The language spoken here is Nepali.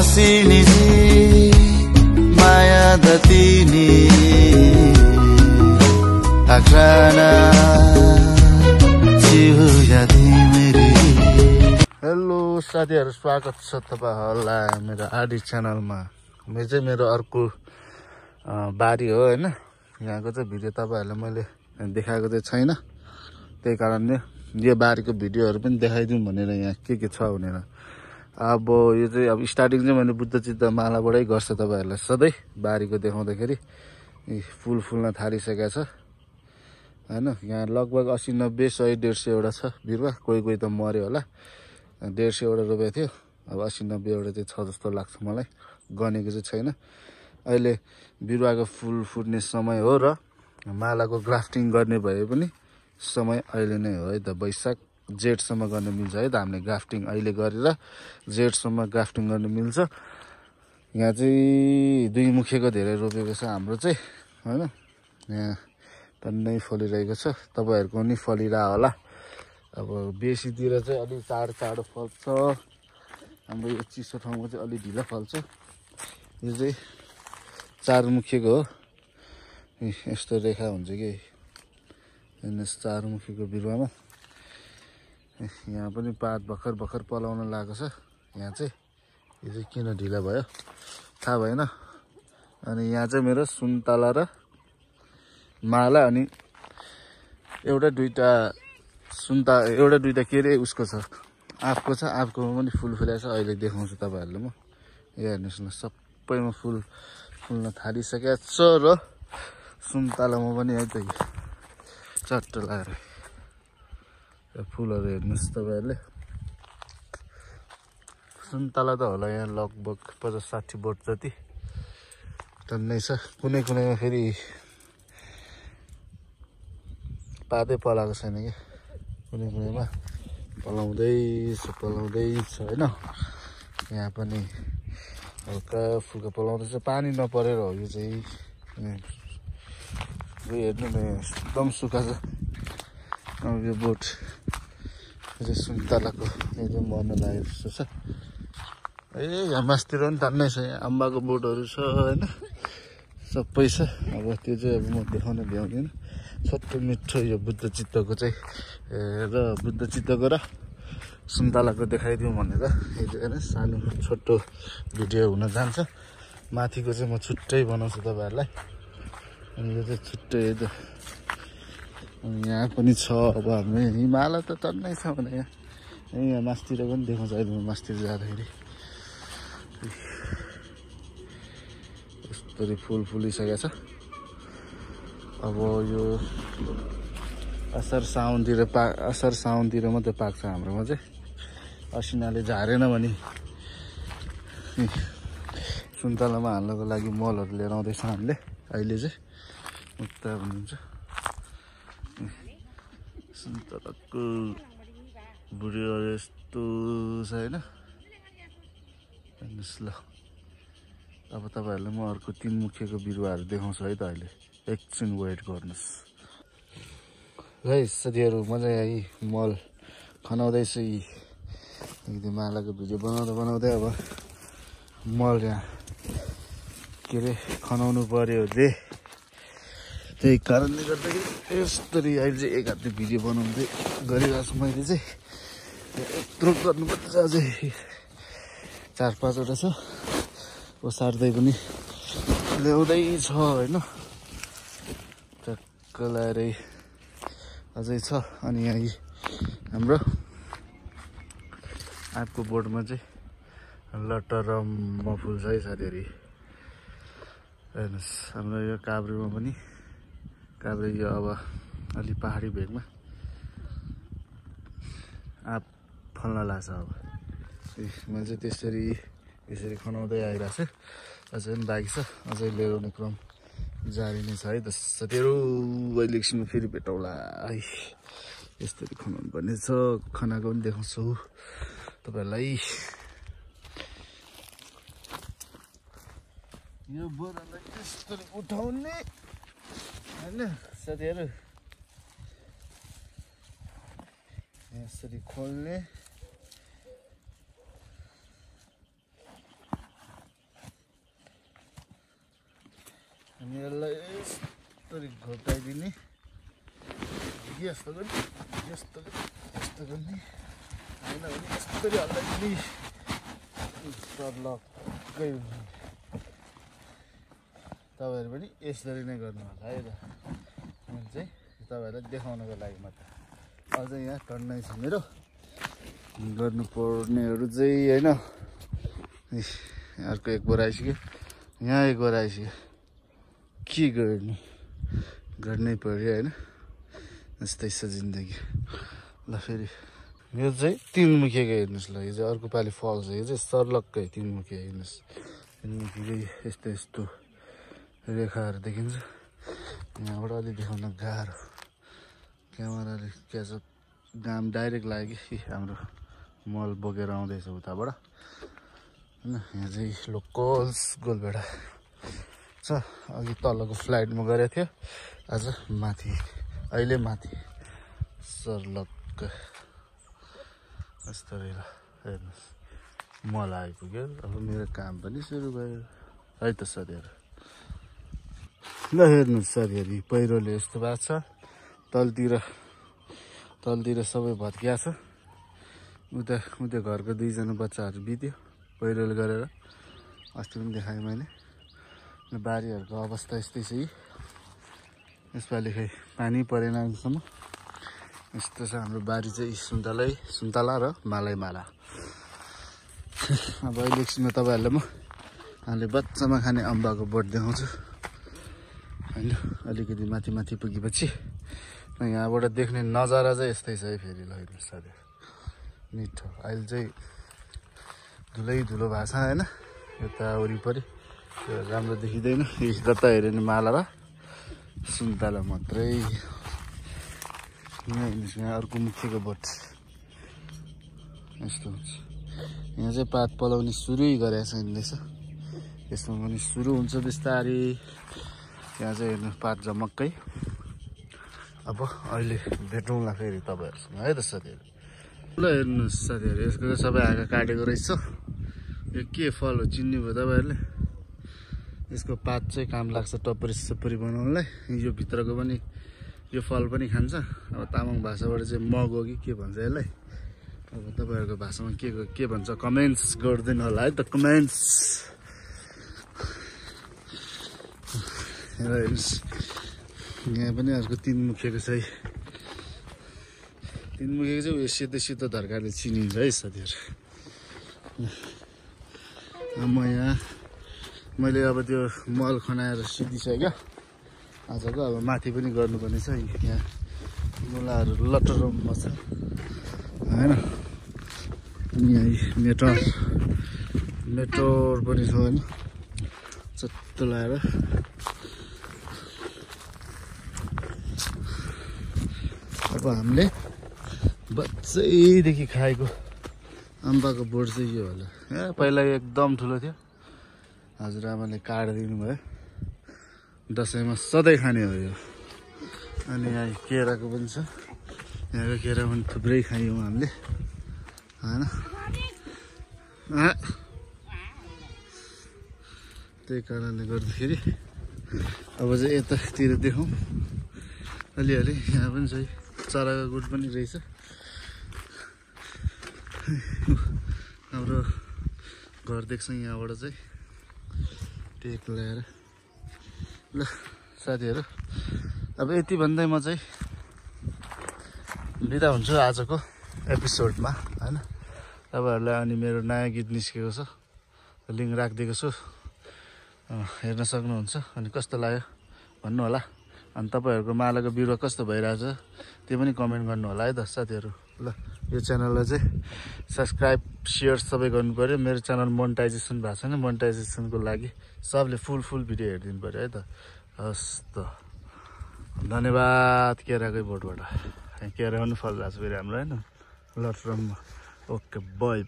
हँसिनी माया दतिनी आख्राना जिउ यादी मेरी। हेलो साथीहरु, स्वागत छ तपाईहरुलाई मेरो आदि च्यानलमा। मेरो चाहिँ मेरो अर्को बारी हो हैन। यहाँको चाहिँ भिडियो तपाईहरुलाई मैले देखाएको चाहिँ छैन, त्यही कारणले यो बारीको भिडियोहरु पनि देखाइदिउँ भनेर यहाँ के छ भनेर। अब यो चाहिँ अब स्टार्टिङ चाहिँ मैले बुद्ध चित्त मालाबाटै गर्छ तपाईहरुलाई सधैँ बारीको देखाउँदाखेरि। फुल फुल्न थालिसकेको छ हैन। यहाँ लगभग 80 90 100 150 वटा छ बिरुवा। कोही कोही त मर्यो होला। 150 वटा रोपेको थियो, अब 80 90 वटा चाहिँ छ जस्तो लाग्छ मलाई। गनेको चाहिँ छैन। अहिले बिरुवाको फुल फुट्ने समय हो र मालाको ग्राफ्टिङ गर्ने भए पनि समय अहिले नै हो है त। वैशाख जेठसम्म गर्न मिल्छ है त। हामीले ग्राफ्टिङ अहिले गरेर जेठसम्म ग्राफ्टिङ गर्न मिल्छ। यहाँ चाहिँ दुई मुखेको धेरै रोपेको छ हाम्रो चाहिँ हैन। यहाँ टन्नै फलिरहेको छ, तपाईहरुको पनि फलिरा होला। अब बेसीतिर चाहिँ अलि चाँडो फल्छ, हाम्रो यो चिसो ठाउँमा चाहिँ अलि ढिलो फल्छ। यो चाहिँ चार मुखेको हो। यस्तो रेखा हुन्छ कि यस चार मुखेको बिरुवामा। यहाँ पनि पात भर्खर पलाउन लागेको छ। यहाँ चाहिँ यो चाहिँ किन ढिला भयो थाहा भएन। अनि यहाँ चाहिँ मेरो सुन्तला र माला अनि एउटा दुईटा के रे उसको छ, आँपको छ। आँपकोमा पनि फुल फुलेको छ। अहिले देखाउँछु तपाईहरुलाई म। यो हेर्नुस् न, सबैमा फुल फुल्न थालिसकेको छ र सुन्तलामा पनि है त चट्ट लगाएर फुलहरू हेर्नुस् तपाईहरुले। सुन्तला त होला यहाँ लगभग 50-60 बोट जति टन्नै छ। कुनै कुनैमा फेरि पातै पलाएको छैन कि, कुनै कुनैमा पलाउँदैछ हैन। यहाँ पनि हल्का फुल्का पलाउँदैछ, पानी नपरेर हो यो चाहिँ। हेर्नु न, एकदम सुक्खा छ। अब यो बोट सुन्तलाको यो चाहिँ मर्न लागेको जस्तो छ। यहाँ मासतिर पनि टन्नै छ। यहाँ अम्बाको बोटहरू छ हैन, सबै छ। अब त्यो चाहिँ अब म देखाउन भ्याउँदिनँ। छोटो मिठो यो बुद्ध चित्तको चाहिँ र बुद्ध चित्तको र सुन्तलाको देखाइदिउँ भनेर यो चाहिँ सानो छोटो भिडियो हुन जान्छ। माथिको चाहिँ म छुट्टै बनाउँछु तपाईहरुलाई। अनि यो चाहिँ छुट्टै है त। यहाँ पनि छ। अब हाम्रो हिमालय त टन्नै छ भने यहाँ मासतिर पनि देखाउँछ। अहिले म मासतिर जाँदाखेरि यस्तरी फुल फुलिसकेको छ। अब यो असार साउनतिर मात्रै पाक्छ हाम्रोमा चाहिँ। असिनाले झारेन भने सुन्तलामा हाल्नको लागि मलहरू लिएर आउँदैछ हामीले अहिले चाहिँ। मुक्ता हुनुहुन्छ सुन्तलाको बुढीहरू यस्तो छ हैन। हेर्नुहोस् ल। अब तपाईहरुलाई म अर्को 3 मुखेको बिरुवाहरू देखाउँछु है त। अहिले एकछिन वेट गर्नुहोस्। गाइस साथीहरु, म चाहिँ यही मल खनाउँदैछु। एकदम मालाको भिडियो बनाउँदै अब मल यहाँ के रे खनाउनु पर्यो रे। त्यही कारणले गर्दाखेरि यस्तरी अहिले चाहिँ एक हातले भिडियो बनाउँदै गरिरहेको छु मैले चाहिँ। यत्रो गर्नुपर्छ। अझै 4-5 वटा छ। ओसार्दै पनि ल्याउँदै छ हैन। टक्क लाएरै अझै छ। अनि यहाँ हाम्रो आँपको बोटमा चाहिँ लटरम्म फुल्छ है साथीहरु। हेर्नुहोस् हाम्रो यो काभ्रेमा पनि काभ्रे यो अब अलि पहाडी भेगमा आँप फल्न लाग्छ। अब मैले चाहिँ त्यसरी खनाउँदै आइरहेको छु। अझै पनि बाँकी छ। अझै लिएर आउने क्रम जारी नै छ है त साथीहरु। अहिले एकछिनमा फेरि भेटौँला है। यस्तरी खनाउनु पर्ने छ। खनाको पनि देखाउँछु तपाईहरुलाई। यो बोरालाई यसरी उठाउने हैन साथीहरु। यसरी खोल्ने अनि यसलाई यस्तरी घोटाइदिने यस्तो गर्ने यस्तो गर्ने होइन भने यस्तरी हल्लाइदिने सर्लक्कै हुने तपाईँहरू पनि यसरी नै गर्नु होला है त मैले चाहिँ तपाईँहरूलाई देखाउनको लागि मात्र अझ यहाँ टन्नै छ मेरो गर्नुपर्नेहरू चाहिँ होइन अर्को एक बोरा आइसक्यो यहाँ एक बोरा आइसक्यो के गर्नै पर्यो होइन यस्तै छ जिन्दगी ल फेरि यो चाहिँ तिनमुखेको हेर्नुहोस् ल यो चाहिँ अर्को पालि फल्छ यो चाहिँ सर्लक्कै तिनमुखे हेर्नुहोस् तिनमुखेकै यस्तो यस्तो रेखाहरू देखिन्छ यहाँबाट अलि देखाउन गाह्रो क्यामेराले क्या छ घाम डाइरेक्ट लाग्यो कि हाम्रो मल बोकेर आउँदैछ उताबाट होइन यहाँ चाहिँ लोकल्स गोलभेडा छ अघि तलको फ्लाइटमा गरेको थियो आज माथि अहिले माथि सर्लक्क यस्तो रहेर हेर्नुहोस् मल आइपुग्यो अब मेरो काम पनि सुरु भयो है त साथीहरू ल हेर्नुहोस् साथीहरू पहिरोले यस्तो भएको छ तलतिर सबै भत्किया छ उता घरको दुईजना बच्चाहरू बित्यो पहिरोले गरेर अस्ति पनि देखाएँ मैले बारीहरूको अवस्था यस्तै छ यसपालि खै पानी परेन अहिलेसम्म यस्तो छ हाम्रो बारी चाहिँ सुन्तला र माला अब अहिले एकछिनमा तपाईँहरूलाई म हामीले बच्चामा खाने अम्बाको बोट देखाउँछु होइन अलिकति माथि पुगेपछि यहाँबाट देख्ने नजारा चाहिँ यस्तै छ है फेरि ल हेर्नुहोस् साथीहरू मिठो अहिले चाहिँ धुलो भएको छ होइन यता वरिपरि राम्रो देखिँदैन जता हेऱ्यो भने माला र सुन्तला मात्रै यहाँ हेर्नुहोस् यहाँ अर्को मुख्यको बोट यस्तो हुन्छ यहाँ चाहिँ पात पलाउने सुरु गरेको छ यिनले यसमा पनि सुरु हुन्छ बिस्तारै यहाँ चाहिँ हेर्नु पात जमक्कै अब अहिले भेटौँला फेरि तपाईँहरूसँग है त साथीहरू ल हेर्नुहोस् साथीहरू यसको चाहिँ सबै हाँगा काटेको रहेछ यो के फल हो चिन्नुभयो तपाईँहरूले यसको पात चाहिँ काम लाग्छ टपरी बनाउनलाई यो भित्रको पनि यो फल पनि खान्छ अब तामाङ भाषाबाट चाहिँ मग हो कि के भन्छ यसलाई अब तपाईँहरूको भाषामा के भन्छ कमेन्ट्स गरिदिनु होला है त कमेन्ट्स हेर्नुहोस् यहाँ पनि अर्को तिनमुखेको छ है तिनमुखेको चाहिँ उयो सेतो धर्काले चिनिन्छ है साथीहरू मैले अब त्यो मल खनाएर सिधिसक्यो आजको अब माथि पनि गर्नुपर्ने छ यहाँ मुलाहरू लटरममा छ होइन अनि यहाँ मेटर पनि छ होइन चट्ट लगाएर अब हामीले बच्चैदेखि खाएको अम्बाको बोट चाहिँ यो होला पहिला एकदम ठुलो थियो हजुरआमाले काटिदिनु भयो दसैँमा सधैँ खाने हो यो अनि यहाँ केराको पनि छ यहाँको केरा पनि थुप्रै खायौँ हामीले होइन त्यही कारणले गर्दाखेरि अब चाहिँ यतातिर देखाउँ अलिअलि यहाँ पनि छ चराको गुड पनि रहेछ हाम्रो घर देख्छ यहाँबाट चाहिँ टेक ल्याएर ल साथीहरू अब यति भन्दै म चाहिँ बिदा हुन्छु आजको एपिसोडमा होइन तपाईँहरूलाई अनि मेरो नयाँ गीत निस्केको छ लिङ्क राखिदिएको छु हेर्न सक्नुहुन्छ अनि कस्तो लाग्यो भन्नु होला अनि तपाईँहरूको मालाको बिरुवा कस्तो भइरहेछ त्यो पनि कमेन्ट गर्नु होला है त साथीहरू ल यो च्यानललाई चाहिँ सब्सक्राइब सेयर सबै गर्नु पऱ्यो मेरो च्यानल मोनेटाइजेसन भएको छैन मोनेटाइजेसनको लागि सबले फुल भिडियो हेरिदिनु पऱ्यो है त हस् त धन्यवाद केराकै बोटबाट केरा पनि फलिरहेको छ फेरि हाम्रो होइन लटरममा ओके बाई